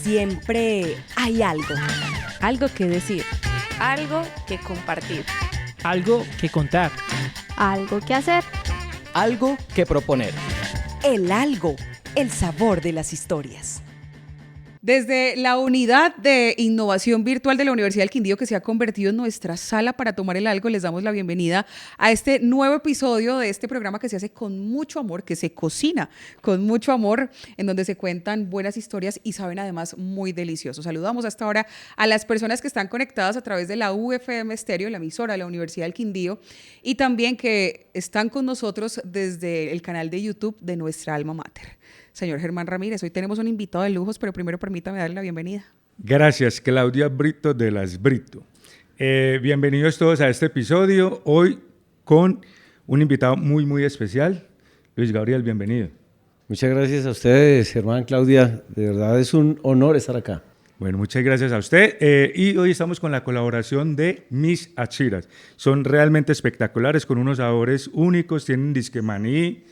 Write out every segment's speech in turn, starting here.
siempre hay algo. Algo que decir. Algo que compartir. Algo que contar. Algo que hacer. Algo que proponer. El algo, el sabor de las historias. Desde la unidad de innovación virtual de la Universidad del Quindío, que se ha convertido en nuestra sala para tomar el algo, les damos la bienvenida a este nuevo episodio de este programa que se hace con mucho amor, que se cocina con mucho amor, en donde se cuentan buenas historias y saben además muy deliciosos. Saludamos hasta ahora a las personas que están conectadas a través de la UFM Estéreo, la emisora de la Universidad del Quindío, y también que están con nosotros desde el canal de YouTube de nuestra alma mater. Señor Germán Ramírez, hoy tenemos un invitado de lujos, pero primero permítame darle la bienvenida. Gracias, Claudia Brito de las Brito. Bienvenidos todos a este episodio, hoy con un invitado muy especial. Luis Gabriel, bienvenido. Muchas gracias a ustedes, Germán, Claudia. De verdad es un honor estar acá. Bueno, muchas gracias a usted. Y hoy estamos con la colaboración de Mis Achiras. Son realmente espectaculares, con unos sabores únicos, tienen disque maní,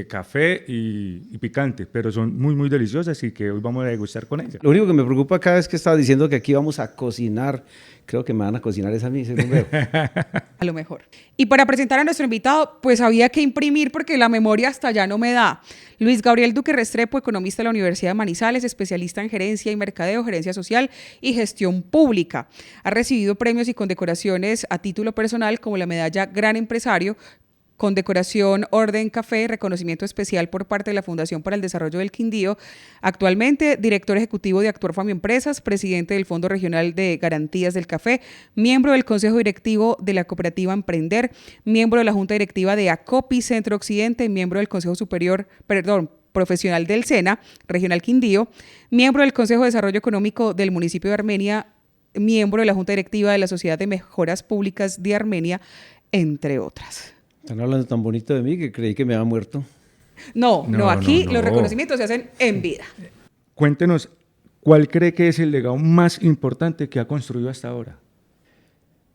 café y picante, pero son muy deliciosas y que hoy vamos a degustar con ellas. Lo único que me preocupa acá es que estaba diciendo que aquí vamos a cocinar. Creo que me van a cocinar esa a mí, según veo. A lo mejor. Y para presentar a nuestro invitado, pues había que imprimir porque la memoria hasta ya no me da. Luis Gabriel Duque Restrepo, economista de la Universidad de Manizales, especialista en gerencia y mercadeo, gerencia social y gestión pública. Ha recibido premios y condecoraciones a título personal como la medalla Gran Empresario, condecoración Orden Café, reconocimiento especial por parte de la Fundación para el Desarrollo del Quindío. Actualmente, director ejecutivo de Actuar Fami Empresas, presidente del Fondo Regional de Garantías del Café, miembro del Consejo Directivo de la Cooperativa Emprender, miembro de la Junta Directiva de ACOPI Centro Occidente, miembro del Consejo Profesional del SENA, Regional Quindío, miembro del Consejo de Desarrollo Económico del Municipio de Armenia, miembro de la Junta Directiva de la Sociedad de Mejoras Públicas de Armenia, entre otras. Están hablando tan bonito de mí que creí que me había muerto. No, aquí los reconocimientos se hacen en vida. Cuéntenos, ¿cuál cree que es el legado más importante que ha construido hasta ahora?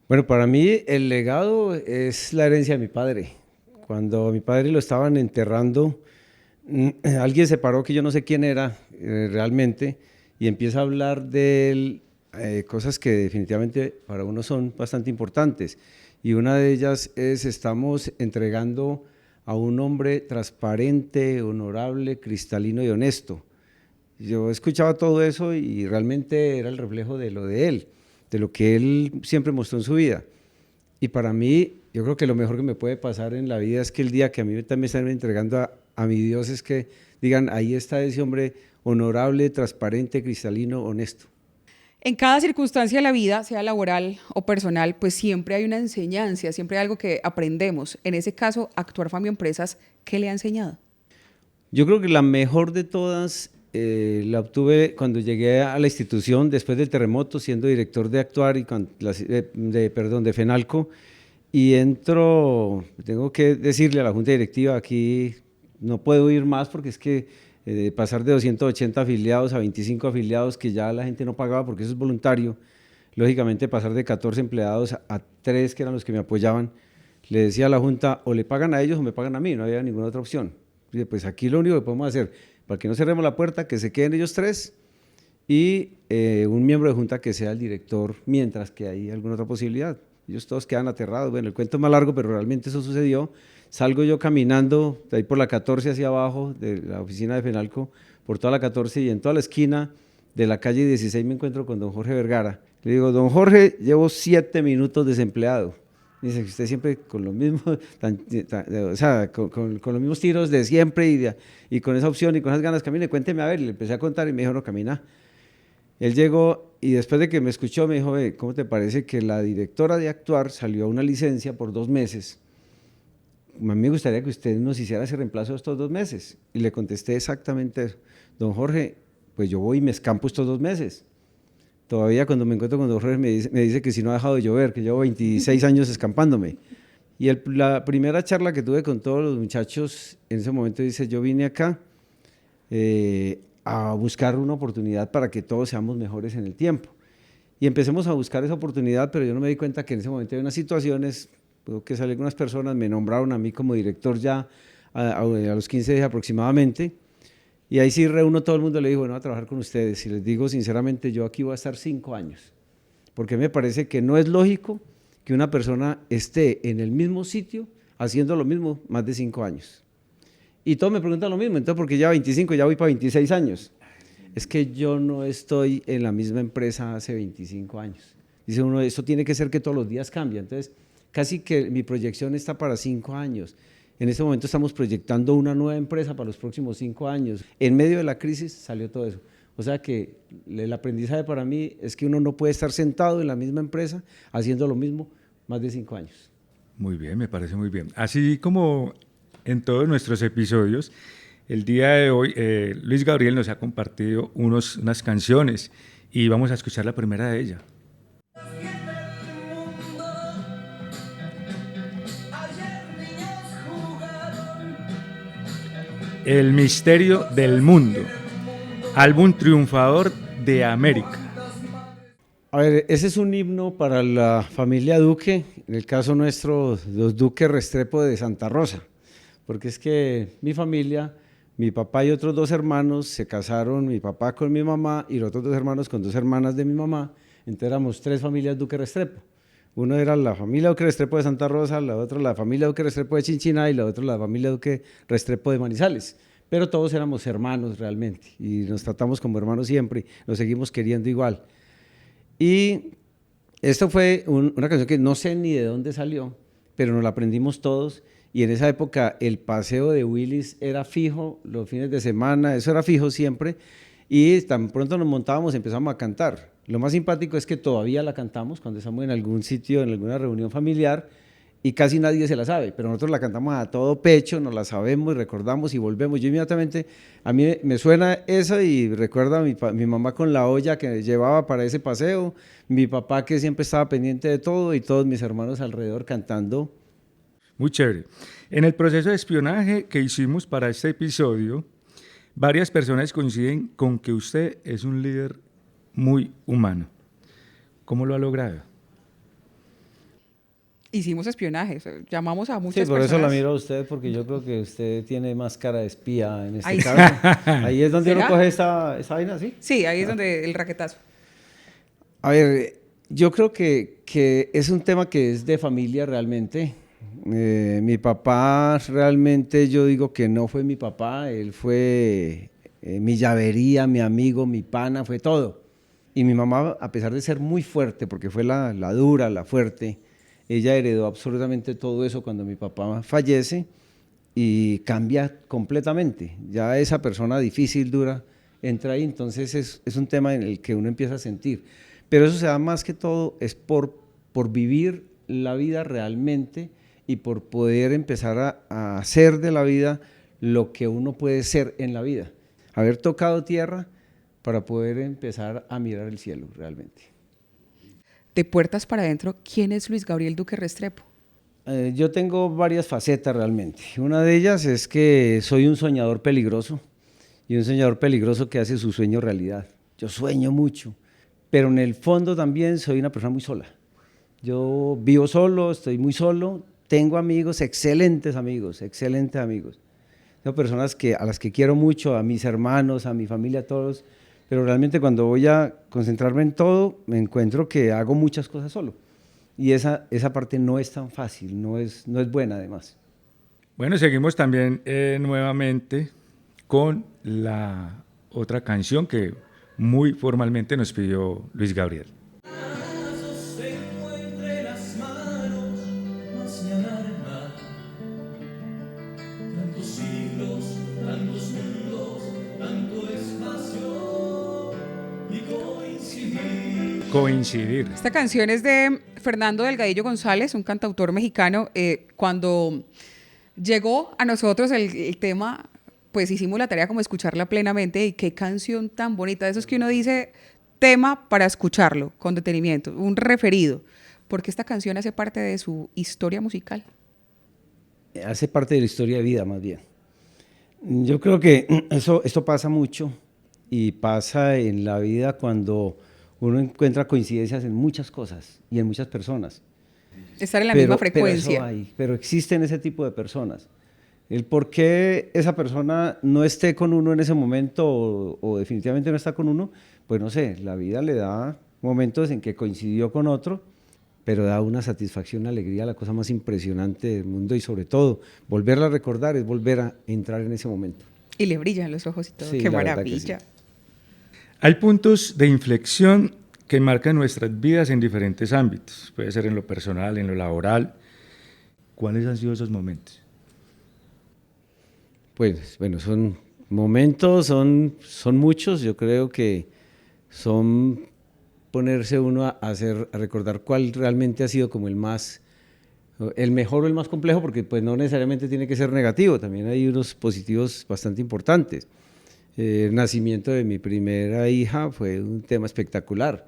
Bueno, para mí el legado es la herencia de mi padre. Cuando a mi padre lo estaban enterrando, alguien se paró que yo no sé quién era realmente y empieza a hablar de él, cosas que definitivamente para uno son bastante importantes. Y una de ellas es, estamos entregando a un hombre transparente, honorable, cristalino y honesto. Yo escuchaba todo eso y realmente era el reflejo de lo de él, de lo que él siempre mostró en su vida. Y para mí, yo creo que lo mejor que me puede pasar en la vida es que el día que a mí también me están entregando a mi Dios es que digan, ahí está ese hombre honorable, transparente, cristalino, honesto. En cada circunstancia de la vida, sea laboral o personal, pues siempre hay una enseñanza, siempre hay algo que aprendemos. En ese caso, Actuar Fami Empresas, ¿qué le ha enseñado? Yo creo que la mejor de todas la obtuve cuando llegué a la institución después del terremoto, siendo director de Actuar y de FENALCO, y entro, tengo que decirle a la Junta Directiva, aquí no puedo ir más porque es que pasar de 280 afiliados a 25 afiliados que ya la gente no pagaba porque eso es voluntario, lógicamente pasar de 14 empleados a 3 que eran los que me apoyaban, le decía a la Junta, o le pagan a ellos o me pagan a mí, no había ninguna otra opción. Y pues aquí lo único que podemos hacer, para que no cerremos la puerta, que se queden ellos 3 y un miembro de Junta que sea el director, mientras que hay alguna otra posibilidad. Ellos todos quedan aterrados, bueno, el cuento es más largo, pero realmente eso sucedió. Salgo yo caminando de ahí por la 14 hacia abajo, de la oficina de FENALCO, por toda la 14 y en toda la esquina de la calle 16 me encuentro con don Jorge Vergara. Le digo, don Jorge, llevo 7 minutos desempleado. Dice, usted siempre con los mismos, con los mismos tiros de siempre y con esa opción y con esas ganas, camine, cuénteme a ver. Y le empecé a contar y me dijo, no, camina. Él llegó y después de que me escuchó me dijo, ¿cómo te parece que la directora de Actuar salió a una licencia por 2 meses? A mí me gustaría que usted nos hiciera ese reemplazo estos 2 meses. Y le contesté exactamente eso. Don Jorge, pues yo voy y me escampo estos 2 meses. Todavía cuando me encuentro con don Jorge me dice que si no ha dejado de llover, que llevo 26 años escampándome. Y la primera charla que tuve con todos los muchachos, en ese momento dice, yo vine acá a buscar una oportunidad para que todos seamos mejores en el tiempo. Y empecemos a buscar esa oportunidad, pero yo no me di cuenta que en ese momento había unas situaciones, que algunas personas me nombraron a mí como director ya a los 15 días aproximadamente, Y ahí sí reúno todo el mundo, le digo, bueno, voy a trabajar con ustedes. Y les digo sinceramente, yo aquí voy a estar 5 años, porque me parece que no es lógico que una persona esté en el mismo sitio haciendo lo mismo más de 5 años. Y todos me preguntan lo mismo, entonces porque ya 25, ya voy para 26 años. Es que yo no estoy en la misma empresa hace 25 años. Dice uno, eso tiene que ser que todos los días cambia. Entonces, casi que mi proyección está para 5 años. En este momento estamos proyectando una nueva empresa para los próximos 5 años. En medio de la crisis salió todo eso. O sea que el aprendizaje para mí es que uno no puede estar sentado en la misma empresa haciendo lo mismo más de 5 años. Muy bien, me parece muy bien. Así como en todos nuestros episodios, el día de hoy Luis Gabriel nos ha compartido unas canciones y vamos a escuchar la primera de ellas. El misterio del mundo, álbum triunfador de América. A ver, ese es un himno para la familia Duque, en el caso nuestro, los Duque Restrepo de Santa Rosa, porque es que mi familia, mi papá y otros 2 hermanos se casaron, mi papá con mi mamá y los otros 2 hermanos con 2 hermanas de mi mamá, entonces éramos 3 familias Duque Restrepo. Uno era la familia Duque Restrepo de Santa Rosa, la otra la familia Duque Restrepo de Chinchiná y la otra la familia Duque Restrepo de Manizales. Pero todos éramos hermanos realmente y nos tratamos como hermanos siempre, nos seguimos queriendo igual. Y esto fue una canción que no sé ni de dónde salió, pero nos la aprendimos todos y en esa época el paseo de Willis era fijo, los fines de semana, eso era fijo siempre y tan pronto nos montábamos empezamos a cantar. Lo más simpático es que todavía la cantamos cuando estamos en algún sitio, en alguna reunión familiar y casi nadie se la sabe, pero nosotros la cantamos a todo pecho, nos la sabemos y recordamos y volvemos. Yo inmediatamente, a mí me suena eso y recuerdo a mi mamá con la olla que llevaba para ese paseo, mi papá que siempre estaba pendiente de todo y todos mis hermanos alrededor cantando. Muy chévere. En el proceso de espionaje que hicimos para este episodio, varias personas coinciden con que usted es un líder muy humano. ¿Cómo lo ha logrado? Hicimos espionaje, o sea, llamamos a muchas Sí, por personas. eso la miro a usted, porque yo creo que usted tiene más cara de espía en este Ahí sí. caso. Ahí es donde ¿Será? uno coge esa vaina, ¿sí? Sí, ahí es donde el raquetazo. A ver, yo creo que es un tema que es de familia realmente. Mi papá realmente yo digo que no fue mi papá, él fue mi llavería, mi amigo, mi pana, fue todo. Y mi mamá, a pesar de ser muy fuerte, porque fue la dura, la fuerte, ella heredó absolutamente todo eso cuando mi papá fallece y cambia completamente. Ya esa persona difícil, dura, entra ahí, entonces es un tema en el que uno empieza a sentir. Pero eso se da más que todo, es por vivir la vida realmente y por poder empezar a hacer de la vida lo que uno puede ser en la vida. Haber tocado tierra para poder empezar a mirar el cielo realmente. De puertas para adentro, ¿quién es Luis Gabriel Duque Restrepo? Yo tengo varias facetas realmente. Una de ellas es que soy un soñador peligroso y un soñador peligroso que hace su sueño realidad. Yo sueño mucho, pero en el fondo también soy una persona muy sola. Yo vivo solo, estoy muy solo, tengo amigos, excelentes amigos, excelentes amigos. Tengo personas a las que quiero mucho, a mis hermanos, a mi familia, a todos, pero realmente cuando voy a concentrarme en todo, me encuentro que hago muchas cosas solo. Y esa parte no es tan fácil, no es buena además. Bueno, seguimos también nuevamente con la otra canción que muy formalmente nos pidió Luis Gabriel. Coincidir. Esta canción es de Fernando Delgadillo González, un cantautor mexicano. Cuando llegó a nosotros el tema, pues hicimos la tarea como escucharla plenamente y qué canción tan bonita. Eso es que uno dice tema para escucharlo con detenimiento, un referido, porque esta canción hace parte de su historia musical. Hace parte de la historia de vida más bien. Yo creo que esto pasa mucho y pasa en la vida cuando uno encuentra coincidencias en muchas cosas y en muchas personas. Estar en la misma frecuencia. Pero existen ese tipo de personas. El por qué esa persona no esté con uno en ese momento o definitivamente no está con uno, pues no sé, la vida le da momentos en que coincidió con otro, pero da una satisfacción, una alegría, la cosa más impresionante del mundo y sobre todo, volverla a recordar es volver a entrar en ese momento. Y le brillan los ojos y todo. Sí, ¡Qué la verdad que maravilla! sí. Hay puntos de inflexión que marcan nuestras vidas en diferentes ámbitos. Puede ser en lo personal, en lo laboral. ¿Cuáles han sido esos momentos? Pues bueno, son momentos, son muchos, yo creo que son ponerse uno a recordar cuál realmente ha sido como el mejor o el más complejo, porque pues no necesariamente tiene que ser negativo, también hay unos positivos bastante importantes. El nacimiento de mi primera hija fue un tema espectacular,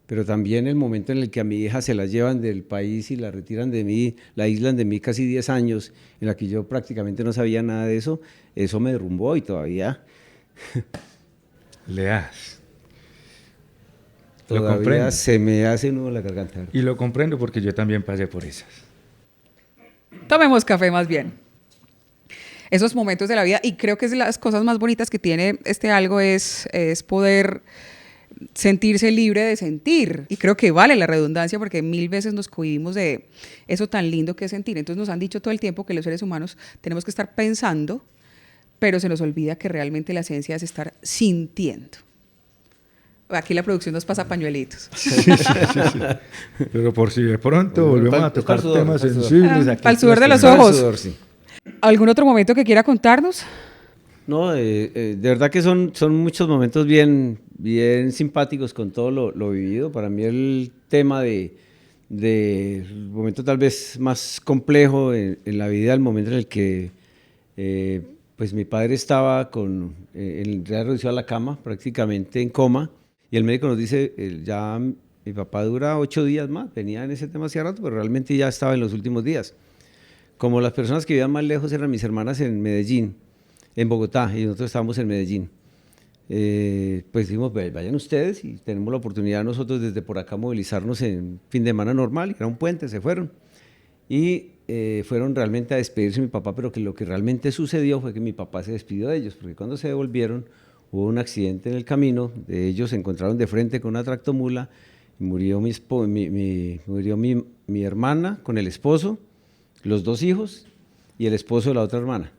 pero también el momento en el que a mi hija se la llevan del país y la retiran de mí, la aíslan de mí casi 10 años, en la que yo prácticamente no sabía nada de eso, eso me derrumbó y todavía Leas. Lo todavía comprendo. se me hace nudo la garganta. Y lo comprendo porque yo también pasé por esas. Tomemos café más bien. Esos momentos de la vida, y creo que es de las cosas más bonitas que tiene este algo es poder sentirse libre de sentir. Y creo que vale la redundancia porque 1000 veces nos cohibimos de eso tan lindo que es sentir. Entonces nos han dicho todo el tiempo que los seres humanos tenemos que estar pensando, pero se nos olvida que realmente la esencia es estar sintiendo. Aquí la producción nos pasa pañuelitos. Pero por si de pronto volvemos a tocar Para el sudor, temas para el sudor. sensibles. aquí Para el sudor de los tenemos. ojos. Sudor, sí. ¿Algún otro momento que quiera contarnos? No, de verdad que son muchos momentos bien simpáticos con todo lo vivido. Para mí el tema el momento tal vez más complejo en la vida, el momento en el que pues mi padre estaba ya reducido a la cama, prácticamente en coma, y el médico nos dice, ya mi papá dura 8 días más, venía en ese tema hacía rato, pero realmente ya estaba en los últimos días. Como las personas que vivían más lejos eran mis hermanas en Medellín, en Bogotá, y nosotros estábamos en Medellín. Pues dijimos, vayan ustedes y tenemos la oportunidad nosotros desde por acá movilizarnos en fin de semana normal, era un puente, se fueron. Y fueron realmente a despedirse de mi papá, pero que lo que realmente sucedió fue que mi papá se despidió de ellos, porque cuando se devolvieron hubo un accidente en el camino, ellos se encontraron de frente con una tractomula, y murió mi hermana con el esposo, los 2 hijos y el esposo de la otra hermana.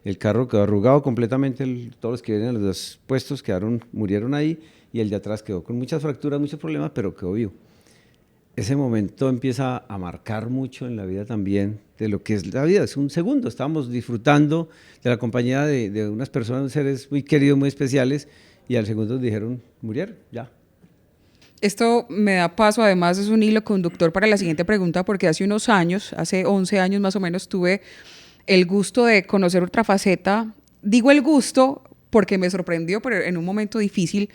El carro quedó arrugado completamente, todos los que vienen a los 2 puestos murieron ahí, y el de atrás quedó con muchas fracturas, muchos problemas, pero quedó vivo. Ese momento empieza a marcar mucho en la vida también de lo que es la vida. Es un segundo, estábamos disfrutando de la compañía de unas personas, seres muy queridos, muy especiales, y al segundo dijeron, murieron, ya. Esto me da paso, además es un hilo conductor para la siguiente pregunta, porque hace unos años, hace 11 años más o menos, tuve el gusto de conocer otra faceta. Digo el gusto porque me sorprendió, pero en un momento difícil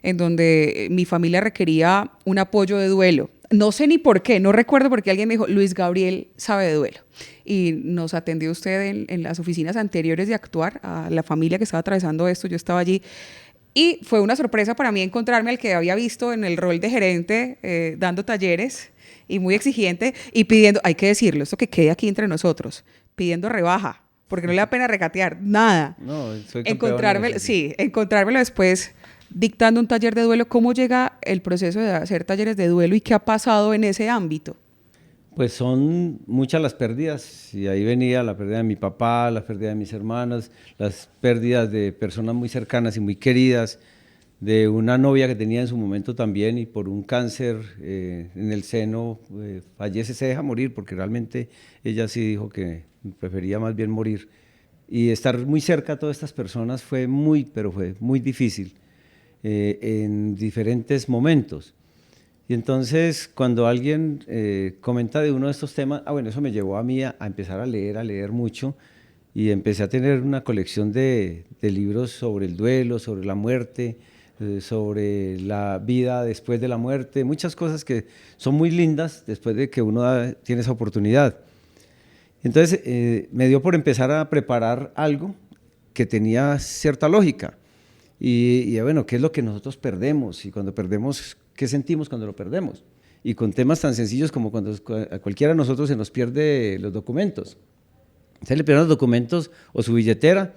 en donde mi familia requería un apoyo de duelo. No sé ni por qué, no recuerdo porque alguien me dijo, Luis Gabriel sabe de duelo. Y nos atendió usted en las oficinas anteriores de Actuar, a la familia que estaba atravesando esto, yo estaba allí. Y fue una sorpresa para mí encontrarme al que había visto en el rol de gerente, dando talleres y muy exigente y pidiendo, hay que decirlo, esto que quede aquí entre nosotros, pidiendo rebaja, porque no le da pena regatear, nada. No, soy campeón en eso, Sí, encontrármelo después dictando un taller de duelo. ¿Cómo llega el proceso de hacer talleres de duelo y qué ha pasado en ese ámbito? Pues son muchas las pérdidas, y ahí venía la pérdida de mi papá, la pérdida de mis hermanas, las pérdidas de personas muy cercanas y muy queridas, de una novia que tenía en su momento también y por un cáncer en el seno fallece, se deja morir, porque realmente ella sí dijo que prefería más bien morir. Y estar muy cerca a todas estas personas fue pero fue muy difícil en diferentes momentos. Y entonces, cuando alguien comenta de uno de estos temas, bueno, eso me llevó a mí a empezar a leer mucho, y empecé a tener una colección de libros sobre el duelo, sobre la muerte, sobre la vida después de la muerte, muchas cosas que son muy lindas después de que uno tiene esa oportunidad. Entonces, me dio por empezar a preparar algo que tenía cierta lógica. Y bueno, ¿qué es lo que nosotros perdemos? Y cuando perdemos, ¿qué sentimos cuando lo perdemos? Y con temas tan sencillos como cuando a cualquiera de nosotros se nos pierde los documentos. Usted le perdieron los documentos o su billetera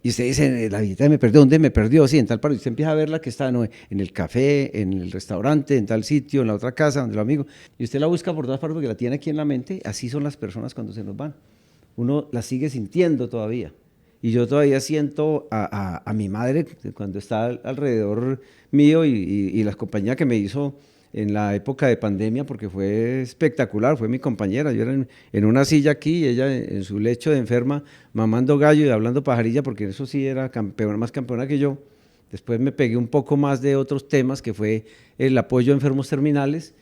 y usted dice, la billetera me perdió, ¿dónde me perdió? Sí, en tal parte. Y usted empieza a verla que está no, en el café, en el restaurante, en tal sitio, en la otra casa, donde los amigos. Y usted la busca por todas partes porque la tiene aquí en la mente. Así son las personas cuando se nos van. Uno la sigue sintiendo todavía. Y yo todavía siento a mi madre cuando está alrededor mío y la compañía que me hizo en la época de pandemia, porque fue espectacular, fue mi compañera. Yo era en una silla aquí y ella en su lecho de enferma, mamando gallo y hablando pajarilla, porque eso sí era más campeona que yo. Después me pegué un poco más de otros temas, que fue el apoyo a enfermos terminales,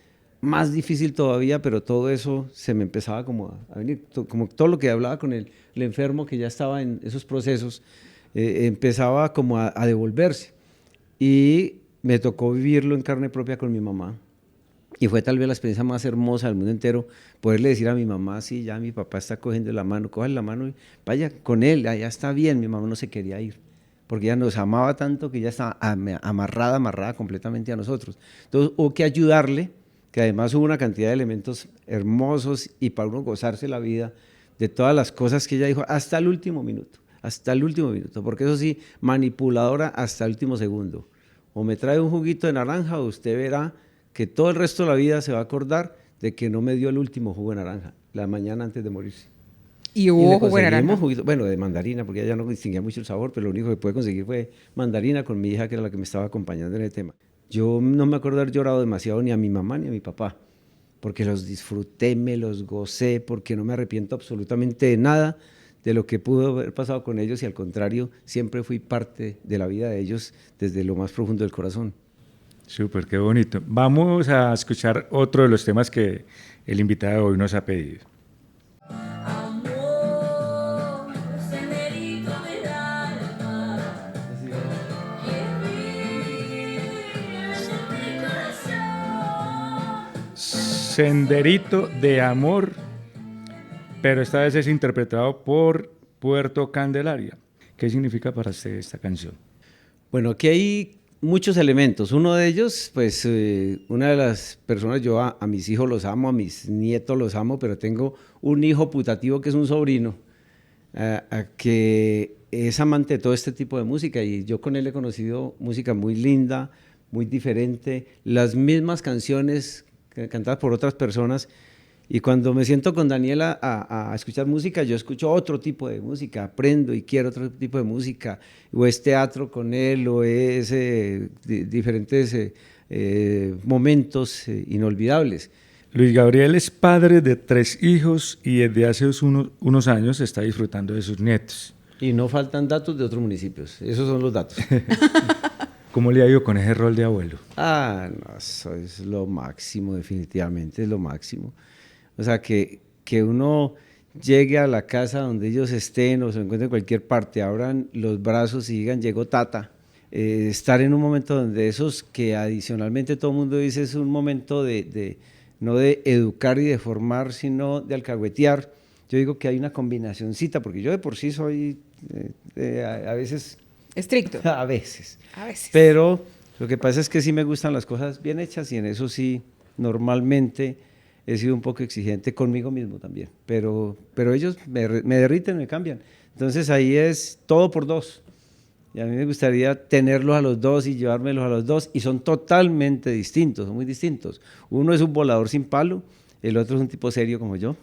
más difícil todavía, pero todo eso se me empezaba como a venir, como todo lo que hablaba con el enfermo que ya estaba en esos procesos, empezaba como a devolverse. Y me tocó vivirlo en carne propia con mi mamá. Y fue tal vez la experiencia más hermosa del mundo entero, poderle decir a mi mamá, sí, ya mi papá está cogiendo la mano, cójale la mano y vaya con él, ya está bien. Mi mamá no se quería ir, porque ella nos amaba tanto que ella estaba amarrada completamente a nosotros. Entonces hubo que ayudarle, que además hubo una cantidad de elementos hermosos y para uno gozarse la vida de todas las cosas que ella dijo hasta el último minuto, porque eso sí, manipuladora hasta el último segundo. O me trae un juguito de naranja o usted verá que todo el resto de la vida se va a acordar de que no me dio el último jugo de naranja, la mañana antes de morirse. ¿Y hubo jugo de naranja? Bueno, de mandarina, porque ella no distinguía mucho el sabor, pero lo único que pude conseguir fue mandarina con mi hija, que era la que me estaba acompañando en el tema. Yo no me acuerdo haber llorado demasiado ni a mi mamá ni a mi papá, porque los disfruté, me los gocé, porque no me arrepiento absolutamente de nada de lo que pudo haber pasado con ellos y al contrario, siempre fui parte de la vida de ellos desde lo más profundo del corazón. Súper, qué bonito. Vamos a escuchar otro de los temas que el invitado de hoy nos ha pedido. Senderito de Amor, pero esta vez es interpretado por Puerto Candelaria. ¿Qué significa para usted esta canción? Bueno, aquí hay muchos elementos. Uno de ellos, pues una de las personas, yo a mis hijos los amo, a mis nietos los amo, pero tengo un hijo putativo que es un sobrino, que es amante de todo este tipo de música y yo con él he conocido música muy linda, muy diferente, las mismas canciones cantadas por otras personas. Y cuando me siento con Daniela a escuchar música, yo escucho otro tipo de música, aprendo y quiero otro tipo de música, o es teatro con él, o es diferentes momentos inolvidables. Luis Gabriel es padre de 3 hijos y desde hace unos años está disfrutando de sus nietos. Y no faltan datos de otros municipios, esos son los datos. ¿Cómo le ha ido con ese rol de abuelo? No, eso es lo máximo, definitivamente es lo máximo. O sea, que uno llegue a la casa donde ellos estén o se encuentren en cualquier parte, abran los brazos y digan, llegó Tata. Estar en un momento donde esos que adicionalmente todo el mundo dice es un momento no de educar y de formar, sino de alcahuetear. Yo digo que hay una combinacioncita, porque yo de por sí soy a veces... Estricto. A veces. A veces. Pero lo que pasa es que sí me gustan las cosas bien hechas y en eso sí, normalmente he sido un poco exigente conmigo mismo también. Pero ellos me derriten, me cambian. Entonces ahí es todo por 2. Y a mí me gustaría tenerlos a los 2 y llevármelos a los 2 y son totalmente distintos, son muy distintos. Uno es un volador sin palo, el otro es un tipo serio como yo.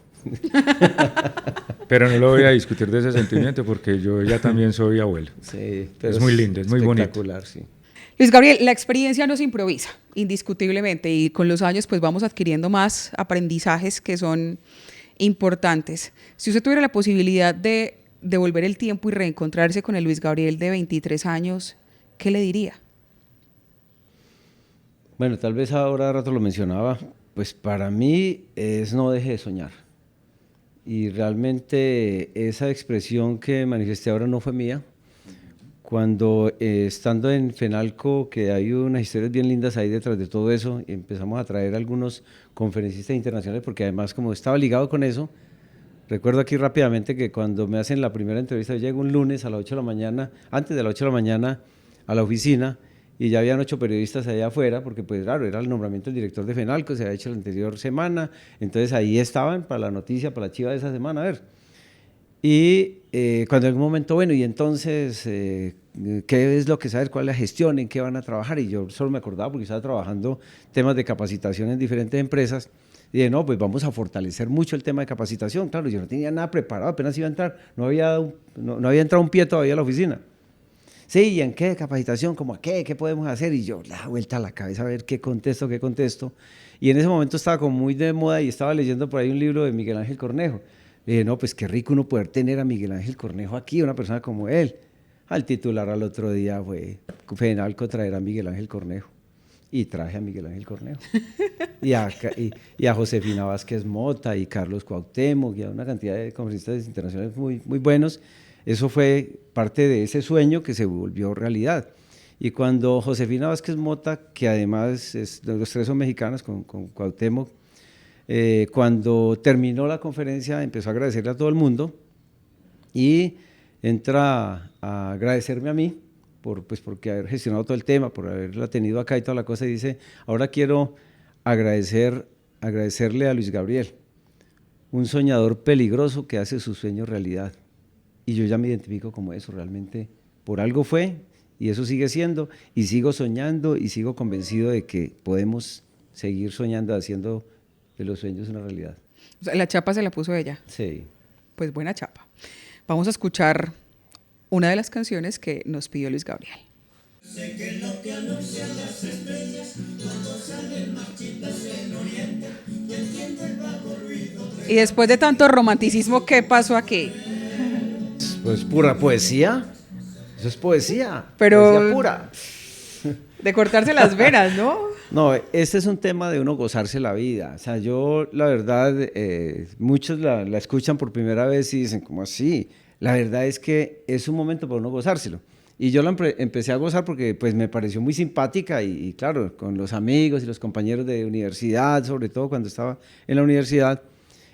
Pero no lo voy a discutir de ese sentimiento porque yo ya también soy abuelo. Sí, pero es muy lindo, es muy bonito. Espectacular, sí. Luis Gabriel, la experiencia no se improvisa, indiscutiblemente, y con los años pues vamos adquiriendo más aprendizajes que son importantes. Si usted tuviera la posibilidad de devolver el tiempo y reencontrarse con el Luis Gabriel de 23 años, ¿qué le diría? Bueno, tal vez ahora rato lo mencionaba, pues para mí es no deje de soñar. Y realmente esa expresión que manifesté ahora no fue mía. Cuando estando en Fenalco, que hay unas historias bien lindas ahí detrás de todo eso, empezamos a traer algunos conferencistas internacionales, porque además como estaba ligado con eso, recuerdo aquí rápidamente que cuando me hacen la primera entrevista, yo llego un lunes a las 8 de la mañana, antes de las 8 de la mañana, a la oficina, y ya habían 8 periodistas allá afuera, porque pues claro, era el nombramiento del director de Fenalco, se había hecho la anterior semana, entonces ahí estaban para la noticia, para la chiva de esa semana, a ver. Y cuando en algún momento, bueno, y entonces, ¿qué es lo que sabes? ¿Cuál es la gestión? ¿En qué van a trabajar? Y yo solo me acordaba porque estaba trabajando temas de capacitación en diferentes empresas. Y dije, no, pues vamos a fortalecer mucho el tema de capacitación. Claro, yo no tenía nada preparado, apenas iba a entrar, no había entrado un pie todavía a la oficina. Sí, ¿y en qué capacitación? ¿Cómo a qué? ¿Qué podemos hacer? Y yo, la vuelta a la cabeza a ver qué contesto. Y en ese momento estaba como muy de moda y estaba leyendo por ahí un libro de Miguel Ángel Cornejo. Le dije, no, pues qué rico uno poder tener a Miguel Ángel Cornejo aquí, una persona como él. Al titular al otro día fue Fenalco traer a Miguel Ángel Cornejo. Y traje a Miguel Ángel Cornejo. y a Josefina Vázquez Mota y Carlos Cuauhtémoc y a una cantidad de conferencistas internacionales muy, muy buenos. Eso fue parte de ese sueño que se volvió realidad. Y cuando Josefina Vázquez Mota, que además los tres son mexicanos con Cuauhtémoc, cuando terminó la conferencia empezó a agradecerle a todo el mundo y entra a agradecerme a mí porque haber gestionado todo el tema, por haberla tenido acá y toda la cosa, y dice, ahora quiero agradecerle a Luis Gabriel, un soñador peligroso que hace sus sueños realidad. Y yo ya me identifico como eso, realmente por algo fue y eso sigue siendo, y sigo soñando y sigo convencido de que podemos seguir soñando, haciendo de los sueños una realidad. O sea, la chapa se la puso ella. Sí. Pues buena chapa. Vamos a escuchar una de las canciones que nos pidió Luis Gabriel. Sé que lo que anuncian las estrellas cuando salen marchitas en oriente y entiendo el vago ruido. Y después de tanto romanticismo, ¿qué pasó aquí? Pues pura poesía. Eso es poesía. Pero poesía pura. De cortarse las venas, ¿no? No, este es un tema de uno gozarse la vida. O sea, yo, la verdad, muchos la escuchan por primera vez y dicen, ¿cómo así? La verdad es que es un momento para uno gozárselo. Y yo la empecé a gozar porque pues, me pareció muy simpática y claro, con los amigos y los compañeros de universidad, sobre todo cuando estaba en la universidad,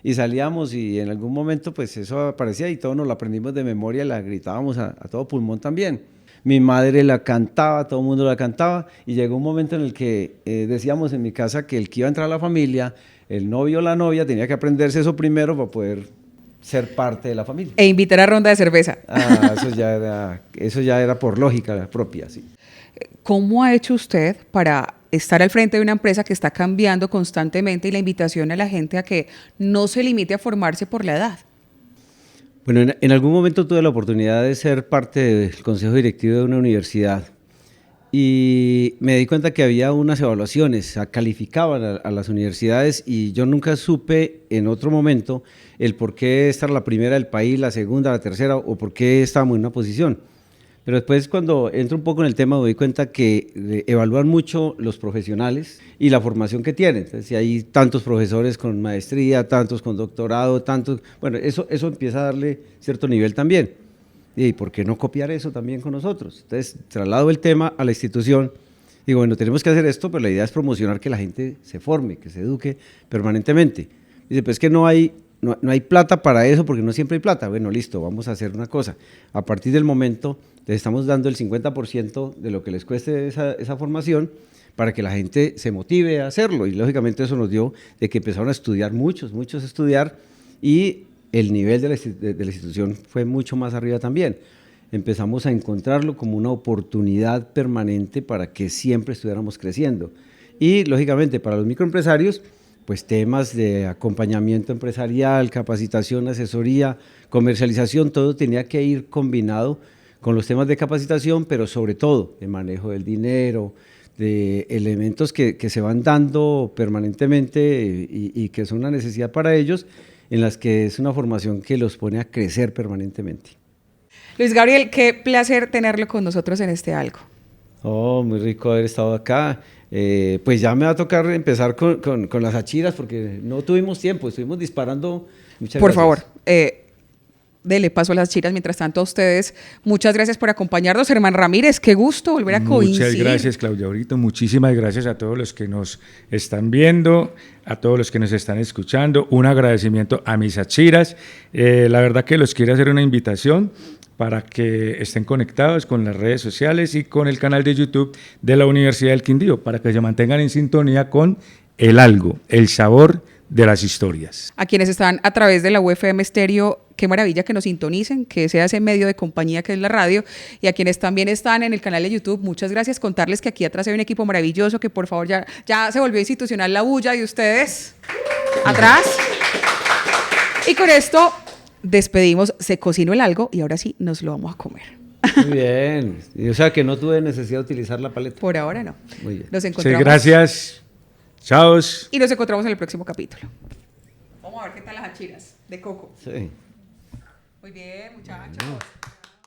y salíamos y en algún momento pues eso aparecía y todos nos lo aprendimos de memoria, la gritábamos a todo pulmón también. Mi madre la cantaba, todo el mundo la cantaba, y llegó un momento en el que decíamos en mi casa que el que iba a entrar a la familia, el novio o la novia, tenía que aprenderse eso primero para poder ser parte de la familia. E invitar a ronda de cerveza. Ah, eso ya era por lógica propia, sí. ¿Cómo ha hecho usted para estar al frente de una empresa que está cambiando constantemente y la invitación a la gente a que no se limite a formarse por la edad? Bueno, en algún momento tuve la oportunidad de ser parte del consejo directivo de una universidad y me di cuenta que había unas evaluaciones, calificaban a las universidades y yo nunca supe en otro momento el por qué estar la primera del país, la segunda, la tercera o por qué estábamos en una posición. Pero después cuando entro un poco en el tema me doy cuenta que evalúan mucho los profesionales y la formación que tienen. Entonces, si hay tantos profesores con maestría, tantos con doctorado, tantos... Bueno, eso empieza a darle cierto nivel también. ¿Y por qué no copiar eso también con nosotros? Entonces, traslado el tema a la institución. Digo, bueno, tenemos que hacer esto, pero la idea es promocionar que la gente se forme, que se eduque permanentemente. Dice, pues es que no hay plata para eso porque no siempre hay plata. Bueno, listo, vamos a hacer una cosa. A partir del momento, les estamos dando el 50% de lo que les cueste esa formación para que la gente se motive a hacerlo. Y lógicamente eso nos dio de que empezaron a estudiar muchos a estudiar y el nivel de la institución fue mucho más arriba también. Empezamos a encontrarlo como una oportunidad permanente para que siempre estuviéramos creciendo. Y lógicamente para los microempresarios, pues temas de acompañamiento empresarial, capacitación, asesoría, comercialización, todo tenía que ir combinado con los temas de capacitación, pero sobre todo de manejo del dinero, de elementos que se van dando permanentemente y que son una necesidad para ellos, en las que es una formación que los pone a crecer permanentemente. Luis Gabriel, qué placer tenerlo con nosotros en este Algo. Oh, muy rico haber estado acá. Pues ya me va a tocar empezar con las achiras porque no tuvimos tiempo, estuvimos disparando. Muchas Por gracias. favor, dele paso a las chiras. Mientras tanto, a ustedes, muchas gracias por acompañarnos. Germán Ramírez, qué gusto volver a coincidir. Muchas gracias, Claudia Brito. Muchísimas gracias a todos los que nos están viendo, a todos los que nos están escuchando. Un agradecimiento a mis achiras. La verdad que los quiero hacer una invitación para que estén conectados con las redes sociales y con el canal de YouTube de la Universidad del Quindío, para que se mantengan en sintonía con el Algo, el sabor de las historias. A quienes están a través de la UFM Estéreo, qué maravilla que nos sintonicen, que sea ese medio de compañía que es la radio, y a quienes también están en el canal de YouTube, muchas gracias. Contarles que aquí atrás hay un equipo maravilloso, que por favor ya se volvió institucional la bulla de ustedes atrás. Y con esto despedimos, se cocinó el algo y ahora sí nos lo vamos a comer. Muy bien. Y, o sea que no tuve necesidad de utilizar la paleta. Por ahora no. Muy bien. Nos Sí, encontramos. gracias. Chao. Y nos encontramos en el próximo capítulo. Vamos a ver qué tal las achiras de coco. Sí. Muy bien, muchachos.